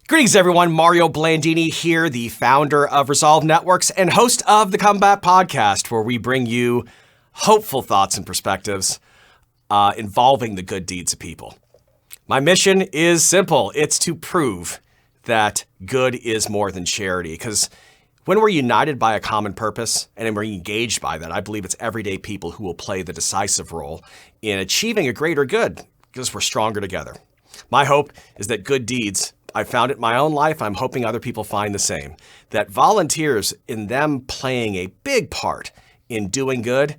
Greetings, everyone. Mario Blandini here, the founder of Resolve Networks and host of the Comeback Podcast, where we bring you hopeful thoughts and perspectives involving the good deeds of people. My mission is simple. It's to prove that good is more than charity, because when we're united by a common purpose and we're engaged by that, I believe it's everyday people who will play the decisive role in achieving a greater good, because we're stronger together. My hope is that good deeds, I found it in my own life, I'm hoping other people find the same, that volunteers, in them playing a big part in doing good,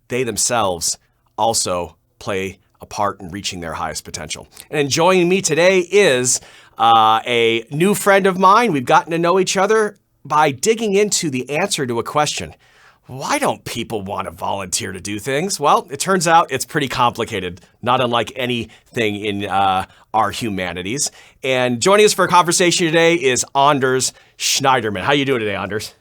they themselves also play a part in reaching their highest potential. And joining me today is a new friend of mine. We've gotten to know each other by digging into the answer to a question. Why don't people want to volunteer to do things? Well, it turns out it's pretty complicated, not unlike anything in our humanities. And joining us for a conversation today is Anders Schneiderman. How you doing today, Anders?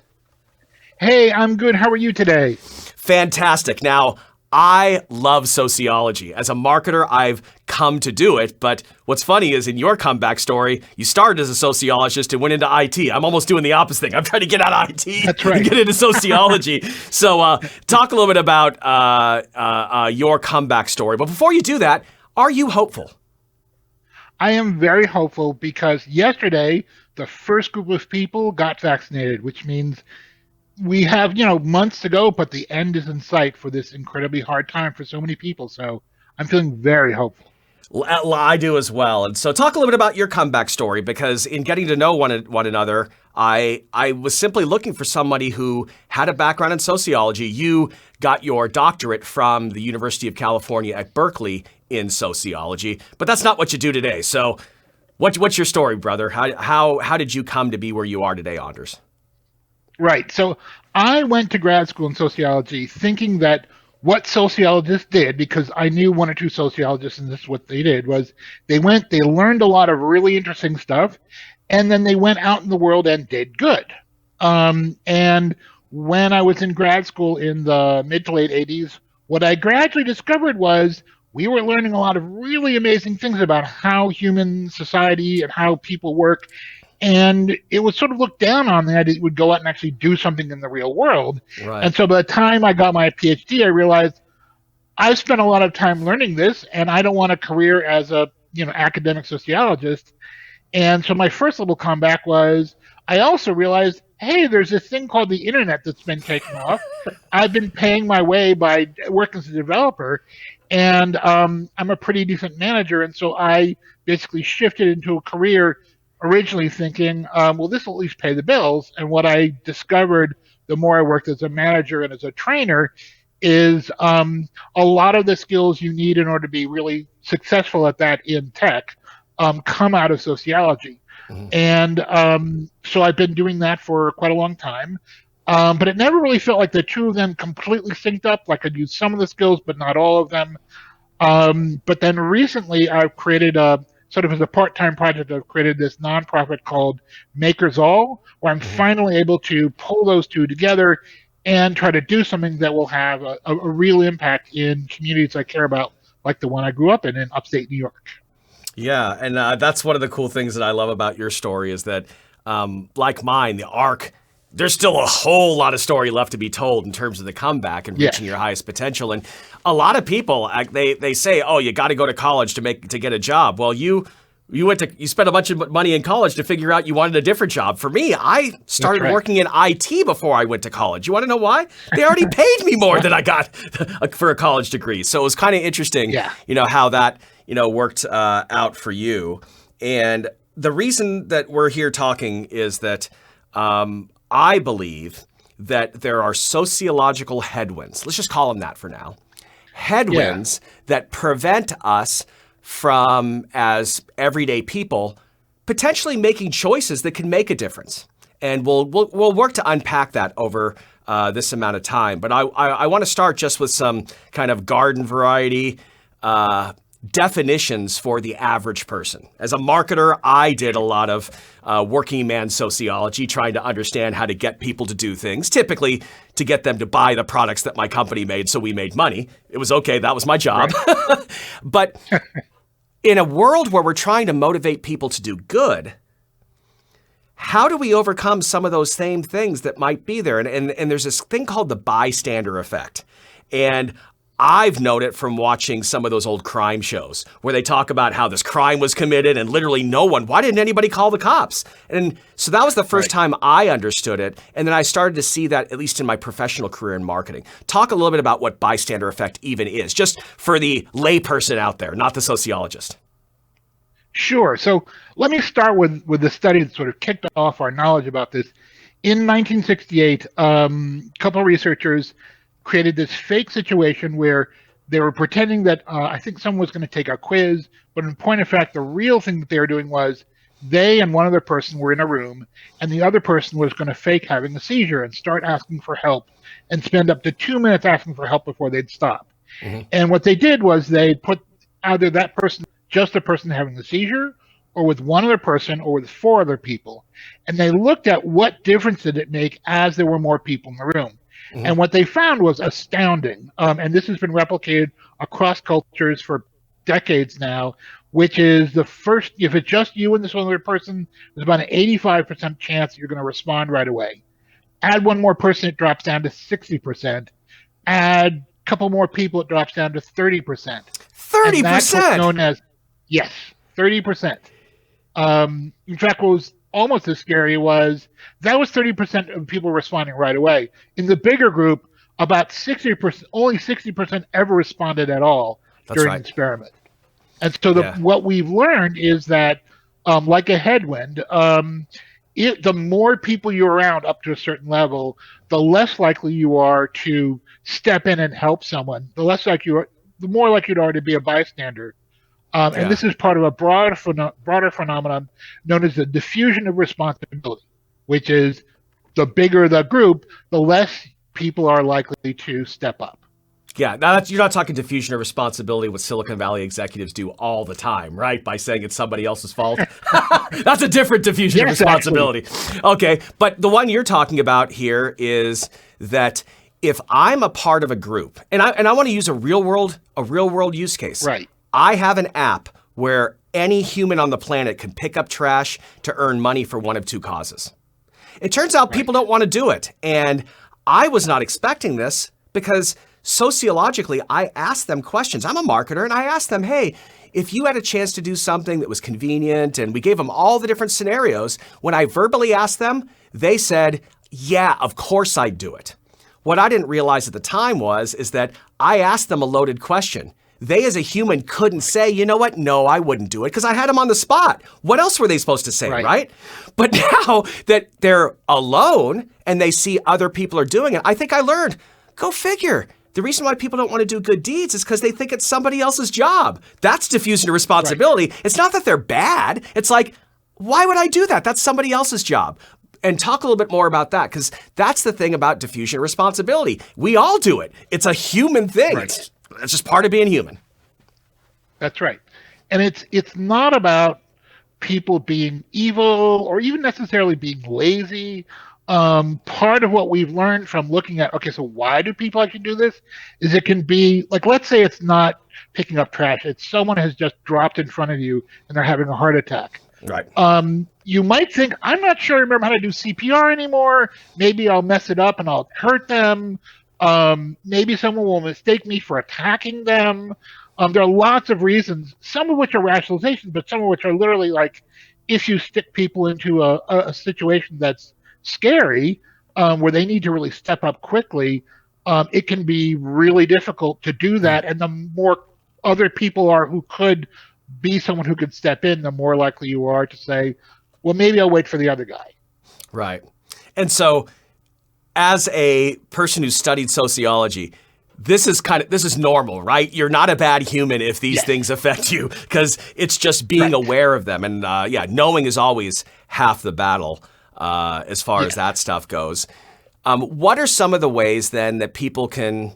Hey, I'm good. How are you today? Fantastic. Now, I love sociology. As a marketer, I've come to do it. But what's funny is in your comeback story, you started as a sociologist and went into IT. I'm almost doing the opposite thing. I'm trying to get out of IT That's right. and get into sociology. So talk a little bit about your comeback story. But before you do that, are you hopeful? I am very hopeful because yesterday, the first group of people got vaccinated, which means we have, months to go, but the end is in sight for this incredibly hard time for so many people. So I'm feeling very hopeful. Well, I do as well. And so talk a little bit about your comeback story, because in getting to know one another, I was simply looking for somebody who had a background in sociology. You got your doctorate from the University of California at Berkeley in sociology, but that's not what you do today. So what's your story, brother? How did you come to be where you are today, Anders? Right. So I went to grad school in sociology thinking that what sociologists did, because I knew one or two sociologists, and this is what they did, was they learned a lot of really interesting stuff, and then they went out in the world and did good. And when I was in grad school in the mid to late 80s, what I gradually discovered was we were learning a lot of really amazing things about how human society and how people work. And it was sort of looked down on that it would go out and actually do something in the real world. Right. And so by the time I got my PhD, I realized I've spent a lot of time learning this, and I don't want a career as a academic sociologist. And so my first little comeback was I also realized, hey, there's this thing called the internet that's been taken off. I've been paying my way by working as a developer, and I'm a pretty decent manager. And so I basically shifted into a career originally thinking, well, this will at least pay the bills. And what I discovered the more I worked as a manager and as a trainer is a lot of the skills you need in order to be really successful at that in tech come out of sociology. Mm-hmm. And so I've been doing that for quite a long time. But it never really felt like the two of them completely synced up. Like I'd use some of the skills, but not all of them. But then recently I've created sort of as a part-time project, I've created this nonprofit called Makers All, where I'm finally able to pull those two together and try to do something that will have a real impact in communities I care about, like the one I grew up in upstate New York. Yeah, and that's one of the cool things that I love about your story is that, like mine, the arc, there's still a whole lot of story left to be told in terms of the comeback and reaching your highest potential. And a lot of people, they say, oh, you got to go to college to get a job. Well, you spent a bunch of money in college to figure out you wanted a different job. For me, I started working in IT before I went to college. You want to know why? They already paid me more than I got for a college degree. So it was kind of interesting, how that, worked out for you. And the reason that we're here talking is that I believe that there are sociological headwinds. Let's just call them that for now. Headwinds that prevent us from, as everyday people, potentially making choices that can make a difference. And we'll work to unpack that over this amount of time. But I want to start just with some kind of garden variety definitions for the average person. As a marketer, I did a lot of working man sociology, trying to understand how to get people to do things, typically to get them to buy the products that my company made so we made money. It was okay. That was my job. Right. But in a world where we're trying to motivate people to do good, how do we overcome some of those same things that might be there? And there's this thing called the bystander effect. And I've known it from watching some of those old crime shows where they talk about how this crime was committed and literally why didn't anybody call the cops? And so that was the first time I understood it. And then I started to see that, at least in my professional career in marketing. Talk a little bit about what bystander effect even is, just for the layperson out there, not the sociologist. Sure. So let me start with the study that sort of kicked off our knowledge about this. In 1968, a couple of researchers created this fake situation where they were pretending that I think someone was going to take a quiz, but in point of fact, the real thing that they were doing was they and one other person were in a room, and the other person was going to fake having a seizure and start asking for help and spend up to 2 minutes asking for help before they'd stop. Mm-hmm. And what they did was they put either that person, just the person having the seizure, or with one other person, or with 4 other people. And they looked at what difference did it make as there were more people in the room. Mm-hmm. And what they found was astounding. And this has been replicated across cultures for decades now, which is the first, if it's just you and this one other person, there's about an 85% chance you're going to respond right away. Add one more person, it drops down to 60%. Add a couple more people, it drops down to 30%. 30%? And that's what's known as, yes, 30%. In fact, what was almost as scary was that was 30% of people responding right away. In the bigger group, about 60%, only 60% ever responded at all during the experiment. And so what we've learned is that, like a headwind, the more people you're around up to a certain level, the less likely you are to step in and help someone. The more likely you are to be a bystander. And this is part of a broader phenomenon known as the diffusion of responsibility, which is the bigger the group, the less people are likely to step up. Yeah, now you're not talking diffusion of responsibility, what Silicon Valley executives do all the time, right? By saying it's somebody else's fault. That's a different diffusion of responsibility. Actually. Okay, but the one you're talking about here is that if I'm a part of a group, and I want to use a real world use case. Right. I have an app where any human on the planet can pick up trash to earn money for one of 2 causes. It turns out people don't want to do it. And I was not expecting this because sociologically, I asked them questions. I'm a marketer, and I asked them, hey, if you had a chance to do something that was convenient, and we gave them all the different scenarios, when I verbally asked them, they said, yeah, of course I'd do it. What I didn't realize at the time is that I asked them a loaded question. They as a human couldn't say, you know what, no, I wouldn't do it because I had them on the spot. What else were they supposed to say, right? But now that they're alone and they see other people are doing it, I think I learned, go figure. The reason why people don't want to do good deeds is because they think it's somebody else's job. That's diffusion of responsibility. Right. It's not that they're bad. It's like, why would I do that? That's somebody else's job. And talk a little bit more about that, because that's the thing about diffusion of responsibility. We all do it. It's a human thing. Right. It's just part of being human. That's right. And it's not about people being evil or even necessarily being lazy. Part of what we've learned from looking at, okay, so why do people actually do this? Is it can be, like, let's say it's not picking up trash. It's someone has just dropped in front of you and they're having a heart attack. Right. You might think, I'm not sure I remember how to do CPR anymore. Maybe I'll mess it up and I'll hurt them. Maybe someone will mistake me for attacking them. There are lots of reasons, some of which are rationalizations, but some of which are literally like, if you stick people into a situation that's scary, where they need to really step up quickly, it can be really difficult to do that. And the more other people are who could be someone who could step in, the more likely you are to say, well, maybe I'll wait for the other guy. Right. And so as a person who studied sociology, this is normal, right? You're not a bad human if these things affect you, because it's just being aware of them. And knowing is always half the battle as far as that stuff goes. What are some of the ways then that people can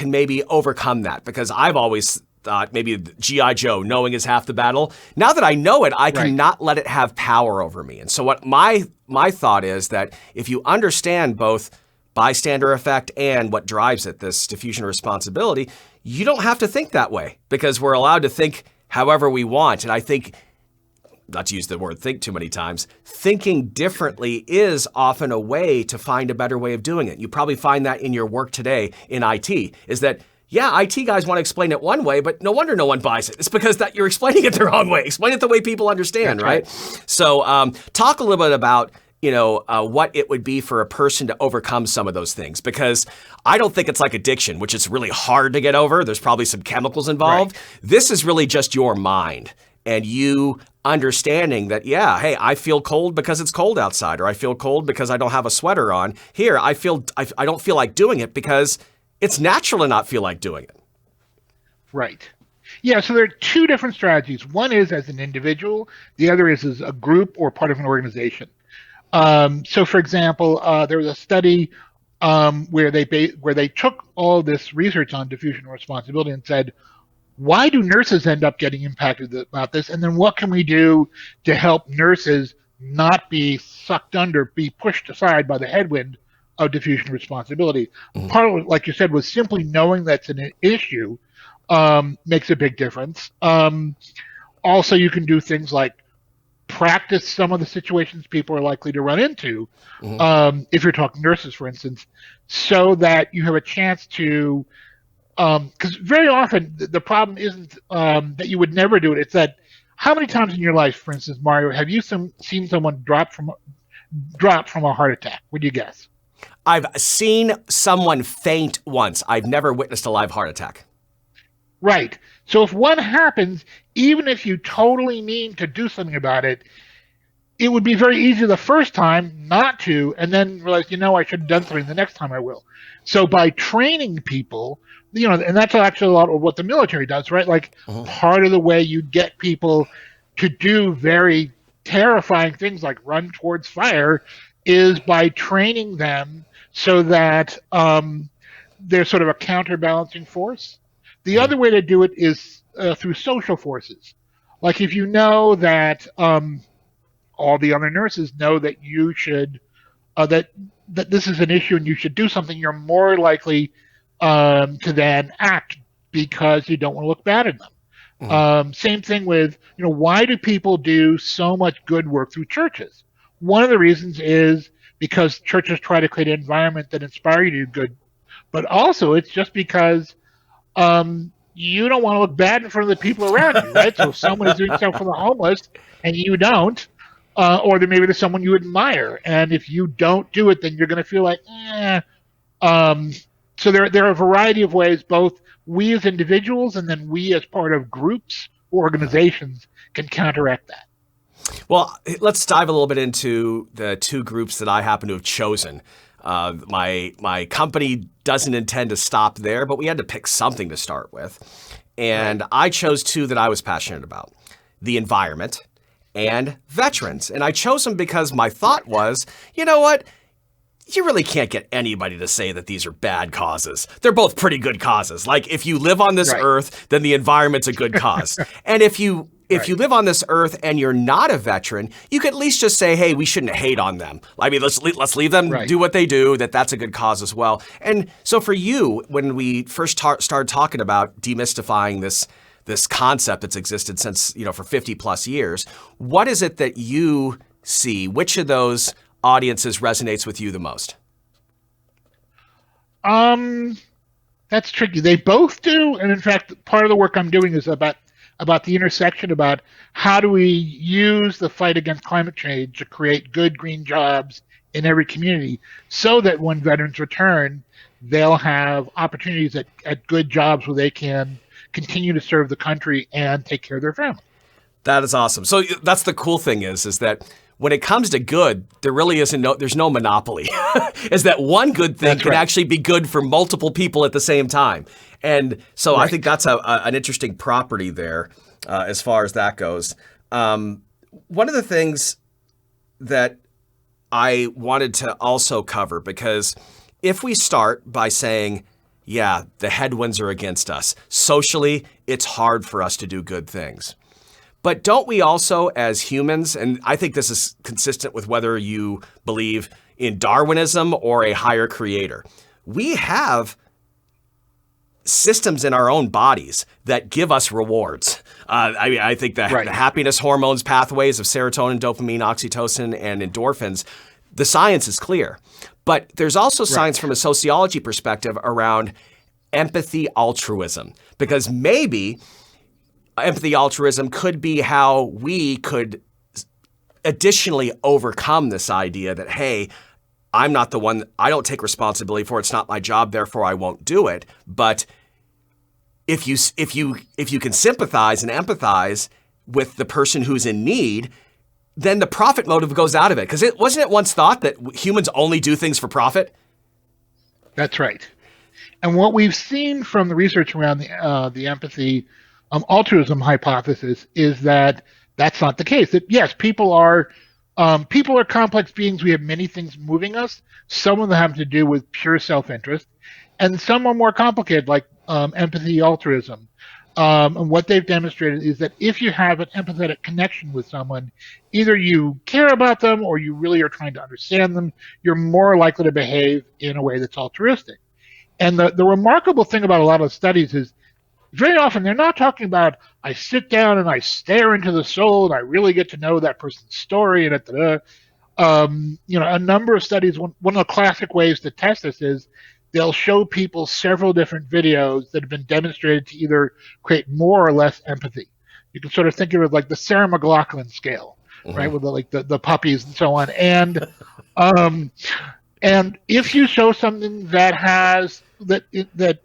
maybe overcome that? Because I've always thought maybe G.I. Joe, knowing is half the battle. Now that I know it, I cannot let it have power over me. And so what my thought is that if you understand both bystander effect and what drives it, this diffusion of responsibility, you don't have to think that way because we're allowed to think however we want. And I think not to use the word think too many times, thinking differently is often a way to find a better way of doing it. You probably find that in your work today in IT, is that, yeah, IT guys want to explain it one way, but no wonder no one buys it. It's because that you're explaining it the wrong way. Explain it the way people understand, right? So talk a little bit about what it would be for a person to overcome some of those things, because I don't think it's like addiction, which is really hard to get over. There's probably some chemicals involved. Right. This is really just your mind and you understanding that, yeah, hey, I feel cold because it's cold outside, or I feel cold because I don't have a sweater on. Here, I don't feel like doing it because it's natural to not feel like doing it. Right. Yeah, so there are two different strategies. One is as an individual. The other is as a group or part of an organization. So, for example, there was a study where they took all this research on diffusion and responsibility and said, why do nurses end up getting impacted about this? And then what can we do to help nurses not be sucked under, be pushed aside by the headwind of diffusion and responsibility? Mm-hmm. Part of it, like you said, was simply knowing that's an issue makes a big difference. Also, you can do things like practice some of the situations people are likely to run into, mm-hmm. If you're talking nurses, for instance, so that you have a chance to, because very often the problem isn't that you would never do it. It's that how many times in your life, for instance, Mario, have you seen someone drop from a heart attack? Would you guess? I've seen someone faint once. I've never witnessed a live heart attack. Right. So if one happens, even if you totally mean to do something about it, it would be very easy the first time not to, and then realize, I should have done something the next time I will. So by training people, and that's actually a lot of what the military does, right? Like part of the way you get people to do very terrifying things like run towards fire is by training them so that they're sort of a counterbalancing force. The other way to do it is through social forces. Like if you know that all the other nurses know that you should, that this is an issue and you should do something, you're more likely to then act because you don't want to look bad at them. Mm-hmm. Same thing with, why do people do so much good work through churches? One of the reasons is because churches try to create an environment that inspire you to do good, but also it's just because you don't want to look bad in front of the people around you, right? So if someone is doing something for the homeless and you don't, or maybe there's someone you admire, and if you don't do it, then you're going to feel like, So there are a variety of ways, both we as individuals and then we as part of groups or organizations can counteract that. Well, let's dive a little bit into the two groups that I happen to have chosen. My company doesn't intend to stop there, but we had to pick something to start with. And I chose two that I was passionate about: the environment and veterans. And I chose them because my thought was, you know what? You really can't get anybody to say that these are bad causes. They're both pretty good causes. Like if you live on this earth, then the environment's a good cause. And if you live on this earth and you're not a veteran, you could at least just say, hey, we shouldn't hate on them. I mean, let's leave them do what they do, that's a good cause as well. And so for you, when we first started talking about demystifying this concept that's existed since, for 50 plus years, what is it that you see? Which of those audiences resonates with you the most? That's tricky. They both do. And in fact, part of the work I'm doing is about the intersection, about how do we use the fight against climate change to create good green jobs in every community so that when veterans return, they'll have opportunities at good jobs where they can continue to serve the country and take care of their family. That is awesome. So that's the cool thing is that when it comes to good, there really there's no monopoly. Is that one good thing can actually be good for multiple people at the same time. And so I think that's an interesting property there as far as that goes. One of the things that I wanted to also cover, because if we start by saying, yeah, the headwinds are against us, socially, it's hard for us to do good things. But don't we also, as humans, and I think this is consistent with whether you believe in Darwinism or a higher creator, we have systems in our own bodies that give us rewards. I think the happiness hormones pathways of serotonin, dopamine, oxytocin, and endorphins, the science is clear. But there's also science from a sociology perspective around empathy-altruism, because maybe empathy-altruism could be how we could additionally overcome this idea that, hey, I'm not the one, I don't take responsibility for it, it's not my job, therefore I won't do it. But if you can sympathize and empathize with the person who's in need, then the profit motive goes out of it. Because wasn't it once thought that humans only do things for profit? That's right. And what we've seen from the research around the empathy altruism hypothesis is that that's not the case. That yes, people are complex beings. We have many things moving us. Some of them have to do with pure self-interest, and some are more complicated, like empathy altruism. And what they've demonstrated is that if you have an empathetic connection with someone, either you care about them or you really are trying to understand them, you're more likely to behave in a way that's altruistic. And the remarkable thing about a lot of studies is very often they're not talking about, I sit down and I stare into the soul and I really get to know that person's story. And a number of studies, one of the classic ways to test this is they'll show people several different videos that have been demonstrated to either create more or less empathy. You can sort of think of it like the Sarah McLachlan scale, right, with the puppies and so on. And if you show something that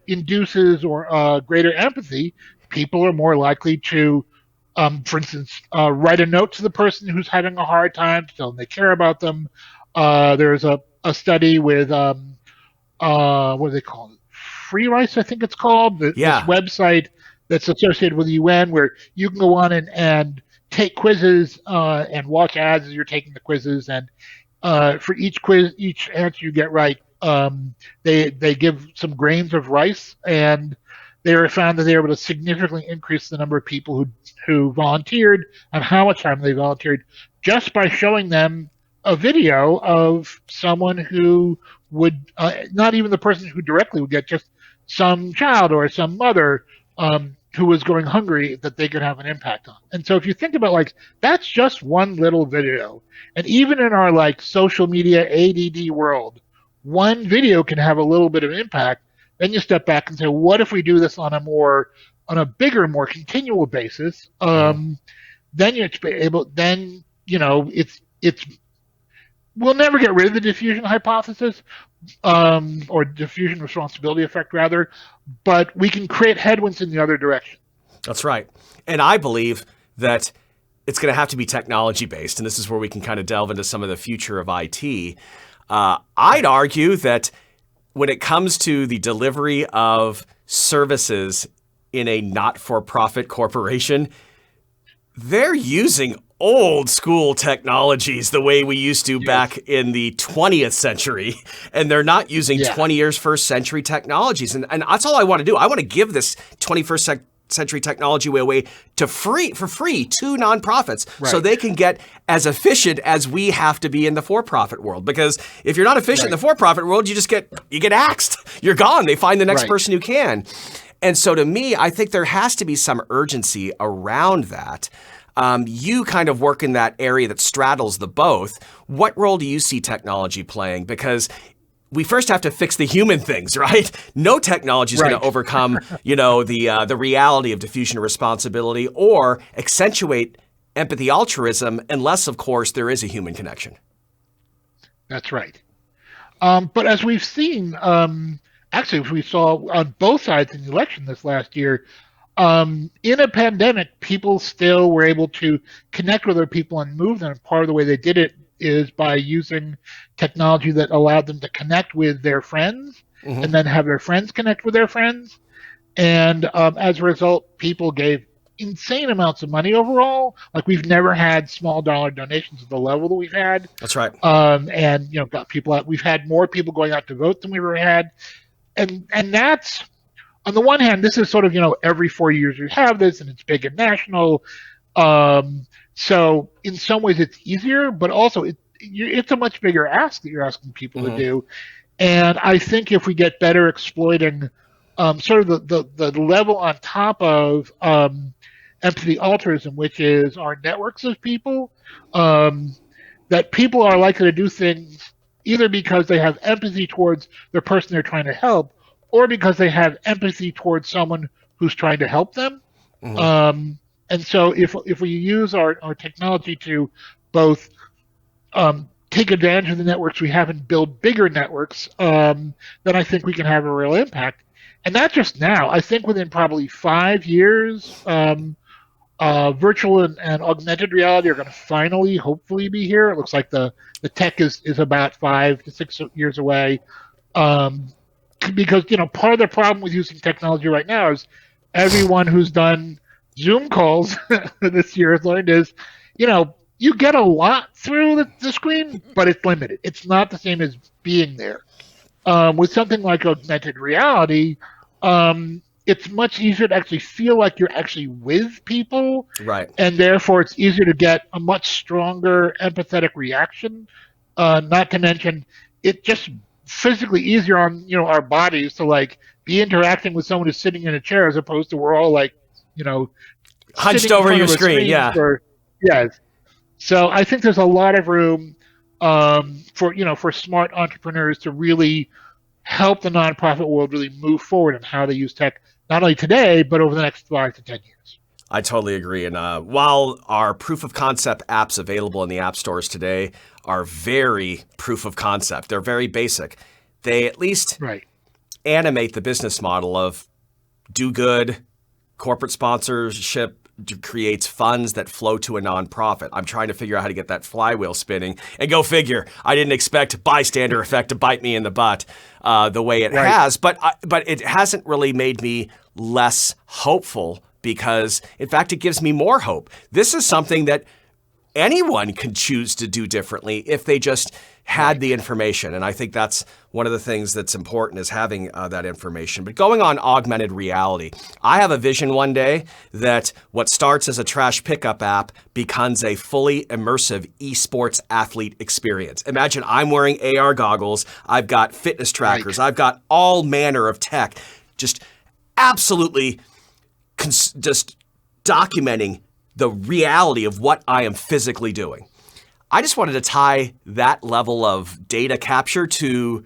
induces or greater empathy, people are more likely to, for instance, write a note to the person who's having a hard time to tell them they care about them. There's a study with what do they call it? Free Rice, I think it's called. This website that's associated with the UN, where you can go on and take quizzes and watch ads as you're taking the quizzes, and for each quiz, each answer you get right, they give some grains of rice, and they were found that they were able to significantly increase the number of people who volunteered and how much time they volunteered just by showing them a video of someone who would, not even the person who directly would get, just some child or some mother who was going hungry that they could have an impact on. And so if you think about that's just one little video. And even in our social media ADD world, one video can have a little bit of impact. Then you step back and say, what if we do this on a bigger, more continual basis? Then we'll never get rid of the diffusion hypothesis, or diffusion responsibility effect rather, but we can create headwinds in the other direction. That's right. And I believe that it's going to have to be technology based, and this is where we can kind of delve into some of the future of IT. I'd argue that when it comes to the delivery of services in a not-for-profit corporation, they're using old school technologies the way we used to back in the 20th century, and they're not using 21st century technologies. And that's all I want to do. I want to give this 21st century technology away for free to nonprofits, so they can get as efficient as we have to be in the for-profit world. Because if you're not efficient in the for-profit world, you get axed. You're gone. They find the next person who can. And so to me, I think there has to be some urgency around that. You kind of work in that area that straddles the both. What role do you see technology playing? Because we first have to fix the human things, right? No technology is going to overcome, the reality of diffusion of responsibility or accentuate empathy altruism unless, of course, there is a human connection. That's right. But as we've seen, actually, we saw on both sides in the election this last year, in a pandemic, people still were able to connect with other people and move them. Part of the way they did it is by using technology that allowed them to connect with their friends and then have their friends connect with their friends. And as a result, people gave insane amounts of money overall. We've never had small dollar donations at the level that we've had. That's right. And got people out. We've had more people going out to vote than we've ever had. And that's, on the one hand, this is sort of, every 4 years we have this, and it's big and national. So in some ways it's easier, but also it's a much bigger ask that you're asking people to do. And I think if we get better exploiting sort of the level on top of empathy-altruism, which is our networks of people, that people are likely to do things either because they have empathy towards the person they're trying to help, or because they have empathy towards someone who's trying to help them. And so if we use our technology to both take advantage of the networks we have and build bigger networks, then I think we can have a real impact. And not just now. I think within probably 5 years, virtual and augmented reality are going to finally, hopefully, be here. It looks like the tech is about 5 to 6 years away. Because part of the problem with using technology right now is everyone who's done Zoom calls this year has learned is, you get a lot through the screen, but it's limited. It's not the same as being there. With something like augmented reality, it's much easier to actually feel like you're actually with people. Right. And therefore, it's easier to get a much stronger empathetic reaction. Not to mention, it's just physically easier on our bodies to be interacting with someone who's sitting in a chair as opposed to we're all hunched over your screen. Yeah. Yes. So I think there's a lot of room for smart entrepreneurs to really help the nonprofit world really move forward in how they use tech, not only today, but over the next 5 to 10 years. I totally agree. And while our proof of concept apps available in the app stores today are very proof of concept, they're very basic, they at least animate the business model of do good, corporate sponsorship creates funds that flow to a nonprofit. I'm trying to figure out how to get that flywheel spinning. And go figure, I didn't expect bystander effect to bite me in the butt the way it has, but it hasn't really made me less hopeful because, in fact, it gives me more hope. This is something that anyone can choose to do differently if they just had the information. And I think that's one of the things that's important is having that information. But going on augmented reality, I have a vision one day that what starts as a trash pickup app becomes a fully immersive esports athlete experience. Imagine I'm wearing AR goggles. I've got fitness trackers. I've got all manner of tech, just absolutely just documenting the reality of what I am physically doing. I just wanted to tie that level of data capture to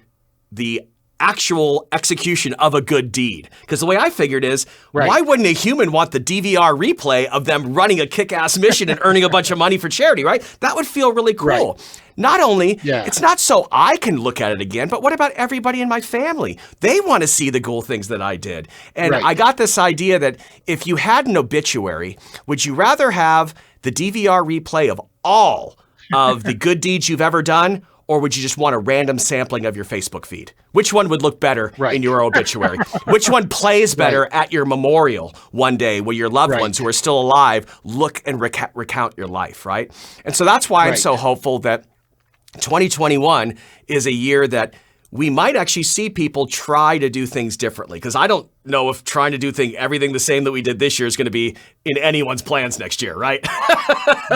the actual execution of a good deed. Because the way I figured is, why wouldn't a human want the DVR replay of them running a kick-ass mission and earning a bunch of money for charity, right? That would feel really cool. Not only, it's not so I can look at it again, but what about everybody in my family? They want to see the cool things that I did. And I got this idea that if you had an obituary, would you rather have the DVR replay of all of the good deeds you've ever done, or would you just want a random sampling of your Facebook feed? Which one would look better in your obituary? Which one plays better at your memorial one day where your loved ones who are still alive look and recount your life, right? And so that's why I'm so hopeful that 2021 is a year that we might actually see people try to do things differently. Because I don't know if trying to do everything the same that we did this year is going to be in anyone's plans next year, right?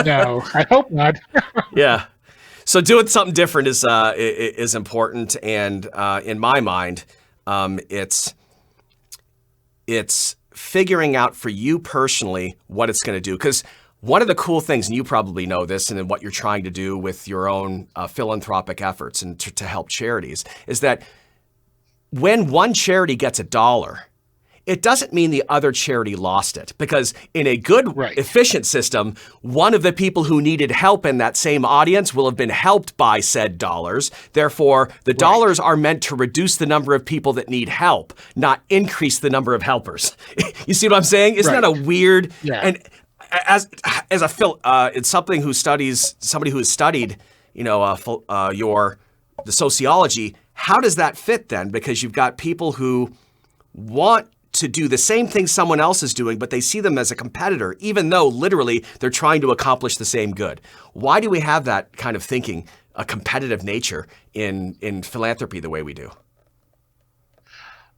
No, I hope not. Yeah. So doing something different is important, and in my mind, it's figuring out for you personally what it's going to do. Because one of the cool things, and you probably know this, and what you're trying to do with your own philanthropic efforts and to help charities, is that when one charity gets $1, it doesn't mean the other charity lost it, because in a good, efficient system, one of the people who needed help in that same audience will have been helped by said dollars. Therefore, the dollars are meant to reduce the number of people that need help, not increase the number of helpers. You see what I'm saying? Isn't that a weird? And as it's somebody who has studied, the sociology. How does that fit then? Because you've got people who want to do the same thing someone else is doing, but they see them as a competitor, even though literally they're trying to accomplish the same good. Why do we have that kind of thinking, a competitive nature in philanthropy the way we do?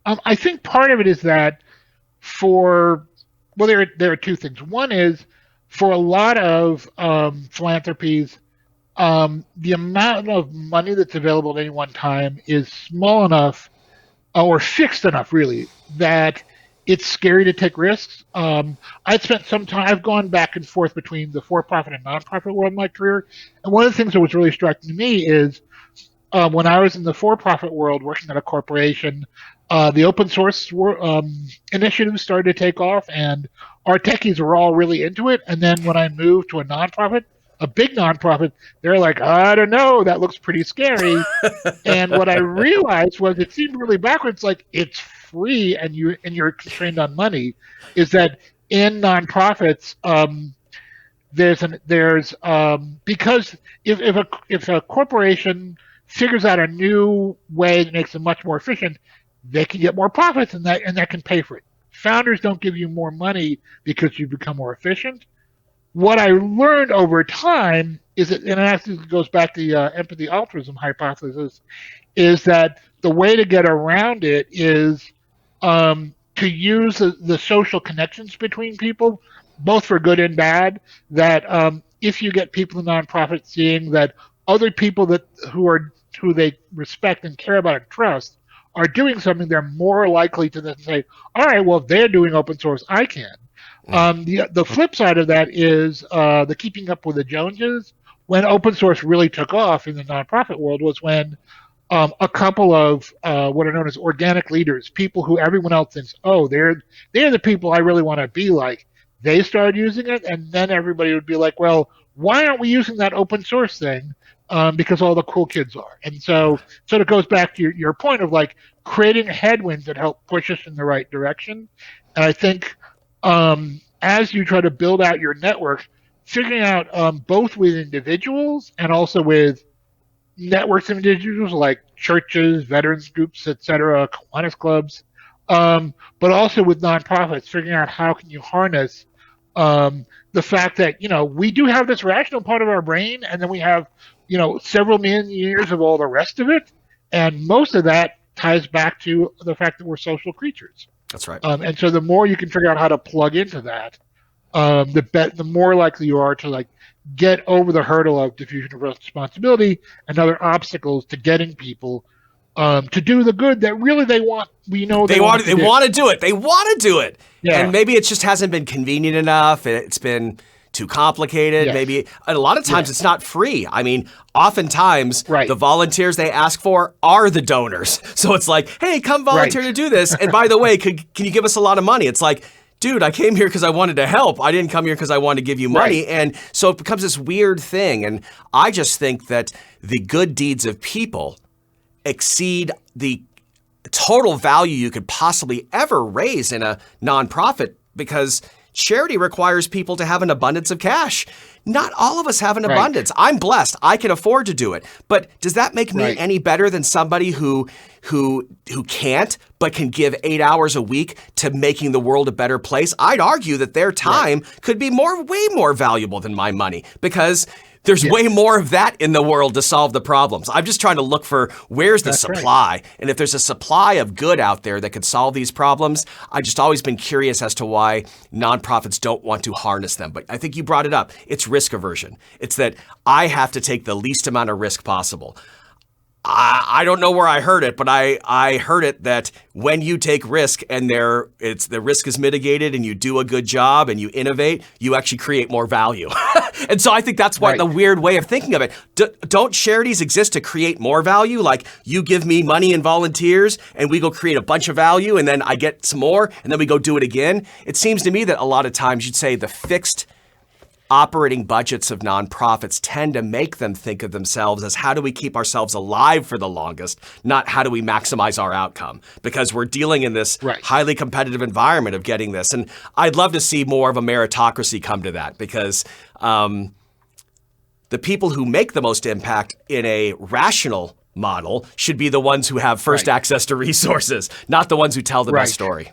I think part of it is that there are two things. One is for a lot of philanthropies, the amount of money that's available at any one time is small enough or fixed enough, really, that it's scary to take risks. I'd spent some time, I've gone back and forth between the for-profit and nonprofit world in my career. And one of the things that was really striking to me is when I was in the for-profit world working at a corporation, the open source initiatives started to take off, and our techies were all really into it. And then when I moved to a nonprofit, a big nonprofit, they're like, I don't know, that looks pretty scary. And what I realized was it seemed really backwards, like it's free and you're constrained on money. Is that in nonprofits, there's because if a corporation figures out a new way that makes them much more efficient, they can get more profits, and that can pay for it. Founders don't give you more money because you become more efficient. What I learned over time is that, and it actually goes back to the empathy-altruism hypothesis, is that the way to get around it is to use the social connections between people, both for good and bad. That if you get people in nonprofits seeing that other people who they respect and care about and trust are doing something, they're more likely to then say, all right, well, if they're doing open source, I can. The flip side of that is the keeping up with the Joneses. When open source really took off in the nonprofit world was when a couple of what are known as organic leaders, people who everyone else thinks, oh, they're the people I really want to be like. They started using it, and then everybody would be like, well, why aren't we using that open source thing? Because all the cool kids are. And so it goes back to your point of like creating headwinds that help push us in the right direction. And I think as you try to build out your network, figuring out both with individuals and also with networks of individuals like churches, veterans groups, etc., Kiwanis clubs, but also with nonprofits, figuring out how can you harness the fact that, we do have this rational part of our brain, and then we have, several million years of all the rest of it. And most of that ties back to the fact that we're social creatures. That's right. And so the more you can figure out how to plug into that, the more likely you are to like get over the hurdle of diffusion of responsibility and other obstacles to getting people to do the good that really they want. They want to do it. They want to do it. Yeah. And maybe it just hasn't been convenient enough. It's been too complicated. Yes. Maybe a lot of times it's not free. I mean, oftentimes the volunteers they ask for are the donors. So it's like, hey, come volunteer to do this. And by the way, can you give us a lot of money? It's like, dude, I came here because I wanted to help. I didn't come here because I wanted to give you money. And so it becomes this weird thing. And I just think that the good deeds of people exceed the total value you could possibly ever raise in a nonprofit, because charity requires people to have an abundance of cash. Not all of us have an abundance. I'm blessed. I can afford to do it. But does that make me any better than somebody who can't, but can give 8 hours a week to making the world a better place? I'd argue that their time could be way more valuable than my money, because there's way more of that in the world to solve the problems. I'm just trying to look for where's the supply. And if there's a supply of good out there that could solve these problems, I've just always been curious as to why nonprofits don't want to harness them. But I think you brought it up. It's risk aversion. It's that I have to take the least amount of risk possible. I don't know where I heard it, but I heard it that when you take risk and the risk is mitigated and you do a good job and you innovate, you actually create more value. And so I think that's why the weird way of thinking of it. Don't charities exist to create more value? Like you give me money and volunteers and we go create a bunch of value and then I get some more and then we go do it again. It seems to me that a lot of times you'd say the fixed operating budgets of nonprofits tend to make them think of themselves as how do we keep ourselves alive for the longest, not how do we maximize our outcome, because we're dealing in this highly competitive environment of getting this. And I'd love to see more of a meritocracy come to that, because the people who make the most impact in a rational model should be the ones who have first access to resources, not the ones who tell the best story.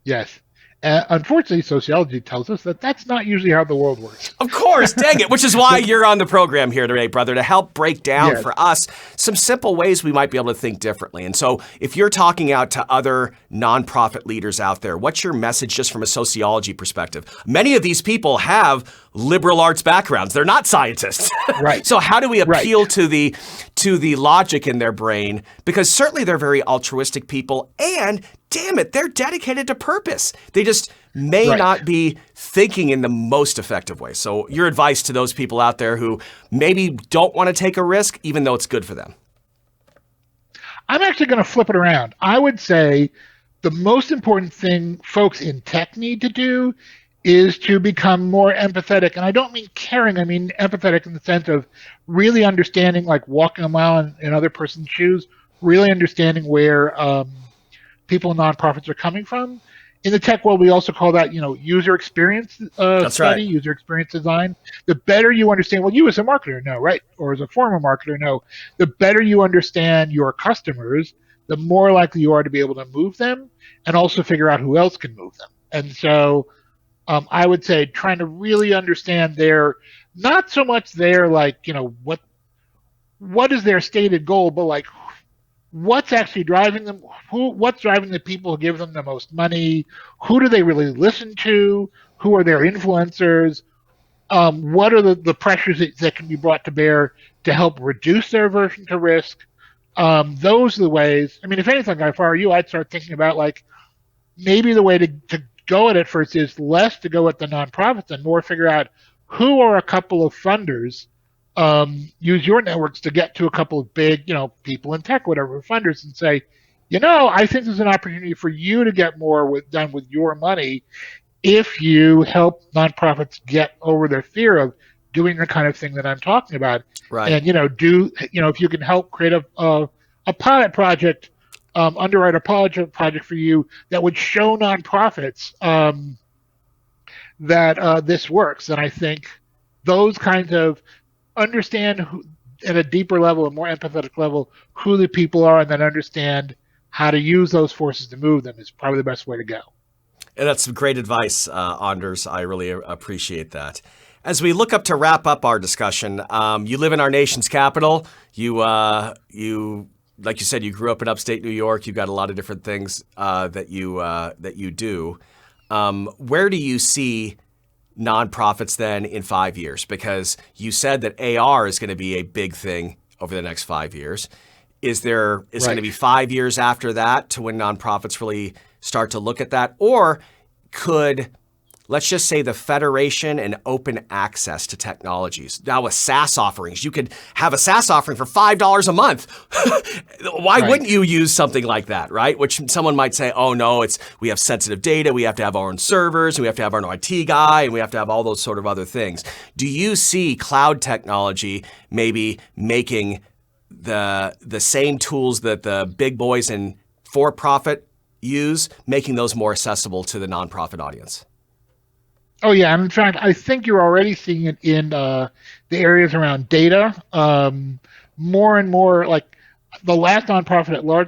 Yes. Unfortunately, sociology tells us that that's not usually how the world works. Of course, dang it, which is why you're on the program here today, brother, to help break down Yes. for us some simple ways we might be able to think differently. And so if you're talking out to other nonprofit leaders out there, what's your message just from a sociology perspective? Many of these people have liberal arts backgrounds. They're not scientists. Right. So how do we appeal Right. to the logic in their brain? Because certainly they're very altruistic people, and damn it, they're dedicated to purpose. They just may Right. not be thinking in the most effective way. So your advice to those people out there who maybe don't want to take a risk, even though it's good for them. I'm actually going to flip it around. I would say the most important thing folks in tech need to do is to become more empathetic. And I don't mean caring, I mean empathetic in the sense of really understanding, like walking a mile in another person's shoes, really understanding where people in nonprofits are coming from. In the tech world, we also call that, user experience That's study, right. user experience design. The better you understand, well, you as a marketer know, right? Or as a former marketer know, the better you understand your customers, the more likely you are to be able to move them and also figure out who else can move them. And so I would say trying to really understand their, not so much their, like, what is their stated goal, but like what's actually driving them, what's driving the people who give them the most money, who do they really listen to, who are their influencers, what are the pressures that can be brought to bear to help reduce their aversion to risk. Those are the ways. I mean, if anything, if I were you, I'd start thinking about, like, maybe the way to go at it first is less to go at the nonprofits and more figure out who are a couple of funders. Use your networks to get to a couple of big, people in tech, whatever, funders, and say, I think there's an opportunity for you to get more done with your money if you help nonprofits get over their fear of doing the kind of thing that I'm talking about. Right. And, if you can help create a pilot project, underwrite a pilot project for you that would show nonprofits that this works. And I think those kinds of understand who, at a deeper level, a more empathetic level, who the people are, and then understand how to use those forces to move them is probably the best way to go. And that's some great advice, Anders. I really appreciate that. As we look up to wrap up our discussion, you live in our nation's capital. You, like you said, you grew up in upstate New York. You've got a lot of different things that you do. Where do you see nonprofits then in 5 years? Because you said that AR is going to be a big thing over the next 5 years. Is going to be 5 years after that to when nonprofits really start to look at that? Or could, let's just say, the federation and open access to technologies. Now with SaaS offerings, you could have a SaaS offering for $5 a month. Why wouldn't you use something like that, right? Which someone might say, oh no, we have sensitive data, we have to have our own servers, and we have to have our own IT guy, and we have to have all those sort of other things. Do you see cloud technology maybe making the same tools that the big boys in for-profit use, making those more accessible to the nonprofit audience? Oh yeah, and in fact, I think you're already seeing it in the areas around data. More and more, like the last large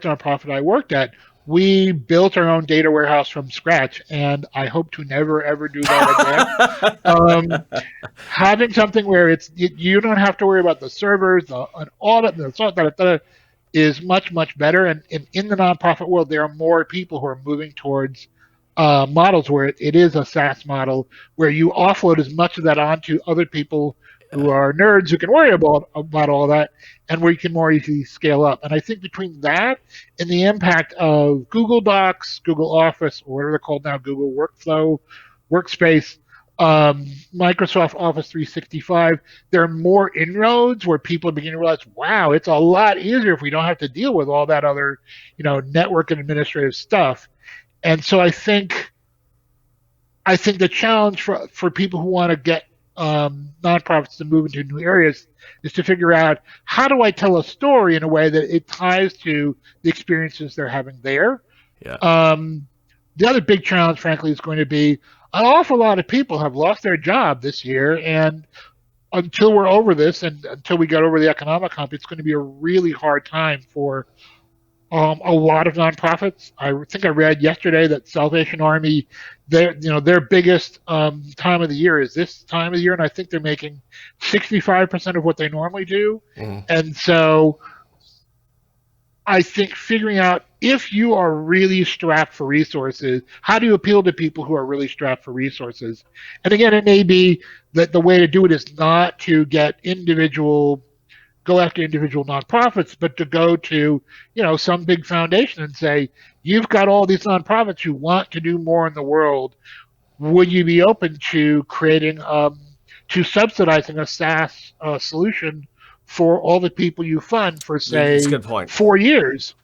nonprofit I worked at, we built our own data warehouse from scratch, and I hope to never ever do that again. Having something where you don't have to worry about the servers, and all that, is much, much better. And in the nonprofit world, there are more people who are moving towards models where it is a SaaS model, where you offload as much of that onto other people who are nerds who can worry about all that, and where you can more easily scale up. And I think between that and the impact of Google Docs, Google Office, or whatever they're called now, Google Workflow, Workspace, Microsoft Office 365, there are more inroads where people are beginning to realize, wow, it's a lot easier if we don't have to deal with all that other, network and administrative stuff. And so I think the challenge for people who want to get nonprofits to move into new areas is to figure out, how do I tell a story in a way that it ties to the experiences they're having there? Yeah. The other big challenge, frankly, is going to be an awful lot of people have lost their job this year, and until we're over this and until we get over the economic hump, it's going to be a really hard time for A lot of nonprofits. I think I read yesterday that Salvation Army, their biggest time of the year is this time of the year, and I think they're making 65% of what they normally do. Mhm. And so I think figuring out if you are really strapped for resources, how do you appeal to people who are really strapped for resources? And again, it may be that the way to do it is not to go after individual nonprofits, but to go to, some big foundation and say, you've got all these nonprofits who want to do more in the world. Would you be open to to subsidizing a SaaS solution for all the people you fund for, That's a say, good point. 4 years?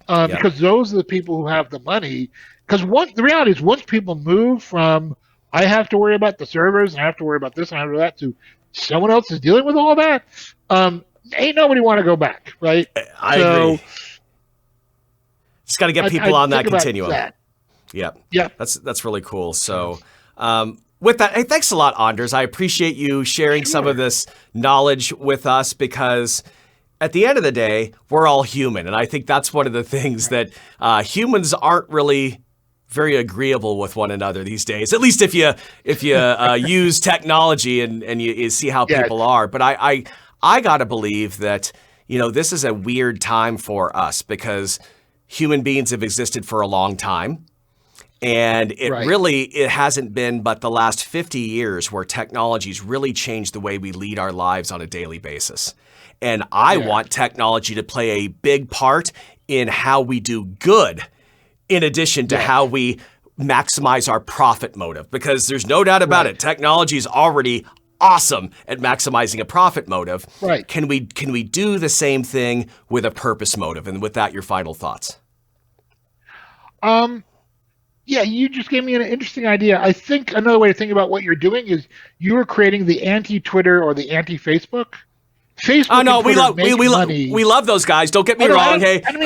Yeah. Because those are the people who have the money. Because the reality is, once people move from, I have to worry about the servers, and I have to worry about this, and I have to do that, to someone else is dealing with all that, ain't nobody want to go back, right? I agree. Just got to get people on that continuum. Yeah. That's really cool. So with that, hey, thanks a lot, Anders. I appreciate you sharing some of this knowledge with us, because at the end of the day, we're all human. And I think that's one of the things that humans aren't really very agreeable with one another these days. At least if you use technology and you see how people are. But I got to believe that, this is a weird time for us, because human beings have existed for a long time. And it hasn't been but the last 50 years where technology's really changed the way we lead our lives on a daily basis. And I want technology to play a big part in how we do good, in addition to how we maximize our profit motive. Because there's no doubt about it, technology is already awesome at maximizing a profit motive. Right. Can we do the same thing with a purpose motive? And with that, your final thoughts. Yeah, you just gave me an interesting idea. I think another way to think about what you're doing is you are creating the anti-Twitter or the anti-Facebook. Facebook. Oh no, we love those guys. Don't get me wrong. Hey, I don't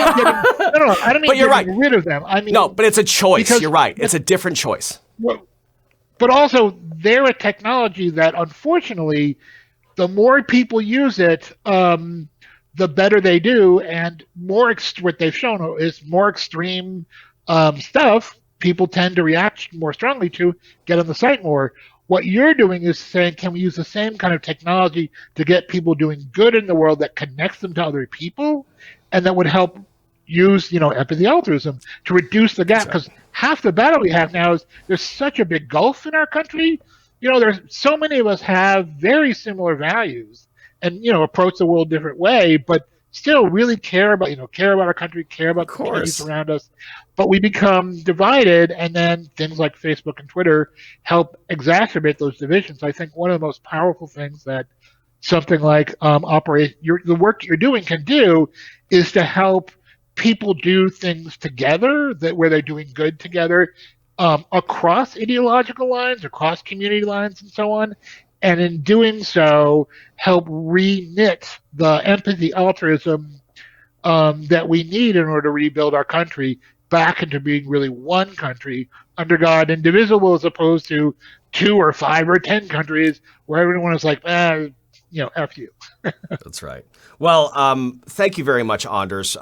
mean getting rid of them. I mean, no, but it's a choice. You're right. It's a different choice. But also, they're a technology that, unfortunately, the more people use it, the better they do, and what they've shown is more extreme stuff. People tend to react more strongly to, get on the site more. What you're doing is saying, can we use the same kind of technology to get people doing good in the world that connects them to other people, and that would help use, empathy-altruism to reduce the gap? Because half the battle we have now is there's such a big gulf in our country. There's so many of us have very similar values and, approach the world a different way, but still really care about our country, care about the communities around us. But we become divided, and then things like Facebook and Twitter help exacerbate those divisions. I think one of the most powerful things that something like the work you're doing can do is to help people do things together, where they're doing good together, across ideological lines, across community lines, and so on. And in doing so, help re-knit the empathy altruism that we need in order to rebuild our country back into being really one country under God, indivisible, as opposed to 2 or 5 or 10 countries where everyone is like, F you. That's right. Well, thank you very much, Anders.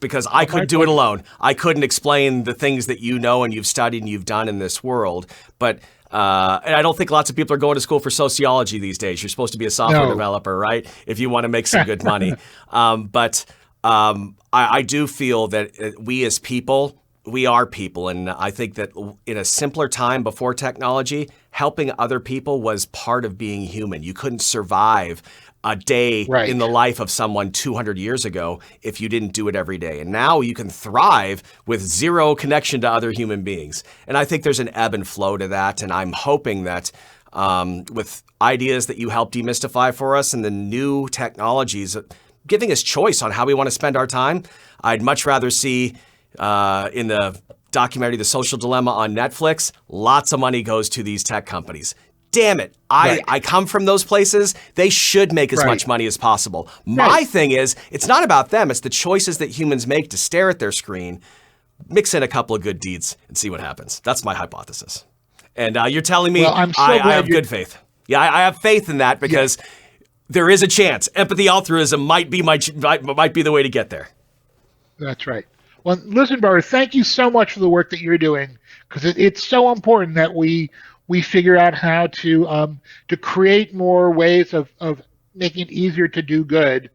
Because I couldn't do it alone. I couldn't explain the things that you know and you've studied and you've done in this world. But and I don't think lots of people are going to school for sociology these days. You're supposed to be a software developer, right? If you want to make some good money. But I do feel that we as people, we are people. And I think that in a simpler time before technology, helping other people was part of being human. You couldn't survive a day in the life of someone 200 years ago if you didn't do it every day. And now you can thrive with zero connection to other human beings. And I think there's an ebb and flow to that. And I'm hoping that with ideas that you help demystify for us and the new technologies giving us choice on how we want to spend our time, I'd much rather see in the documentary The Social Dilemma on Netflix, lots of money goes to these tech companies. Damn it. I come from those places. They should make as much money as possible. My thing is, it's not about them. It's the choices that humans make to stare at their screen, mix in a couple of good deeds, and see what happens. That's my hypothesis. And you're telling me I have good faith. Yeah, I have faith in that because there is a chance. Empathy-altruism might be the way to get there. That's right. Well, listen, brother, thank you so much for the work that you're doing, because it's so important that we figure out how to create more ways of making it easier to do good,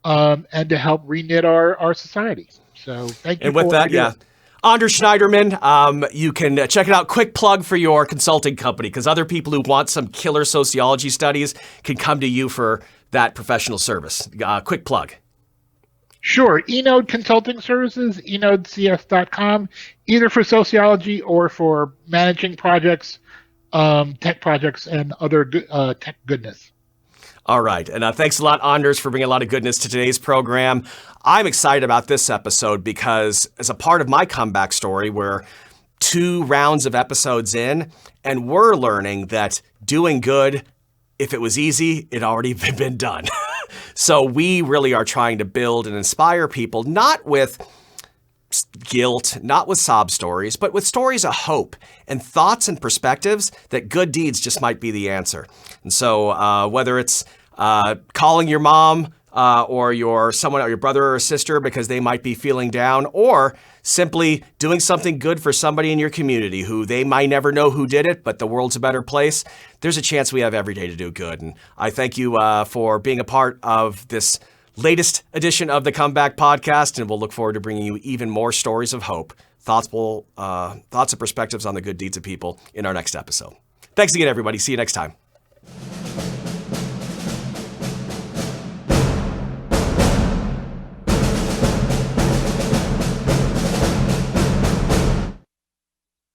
and to help reknit our society. So thank you And for with what that, you're yeah. doing. Anders Schneiderman, you can check it out. Quick plug for your consulting company, because other people who want some killer sociology studies can come to you for that professional service. Quick plug. Sure, eNode Consulting Services, enodecs.com, either for sociology or for managing projects, tech projects, and other tech goodness. All right. And thanks a lot, Anders, for bringing a lot of goodness to today's program. I'm excited about this episode because as a part of my comeback story, we're 2 rounds of episodes in, and we're learning that doing good, if it was easy, it already been done. So we really are trying to build and inspire people, not with guilt, not with sob stories, but with stories of hope and thoughts and perspectives that good deeds just might be the answer. And so whether it's calling your mom or your brother or sister because they might be feeling down, or simply doing something good for somebody in your community who they might never know who did it, but the world's a better place, there's a chance we have every day to do good. And I thank you for being a part of this latest edition of the Comeback Podcast, and we'll look forward to bringing you even more stories of hope, thoughts and perspectives on the good deeds of people in our next episode. Thanks again, everybody. See you next time.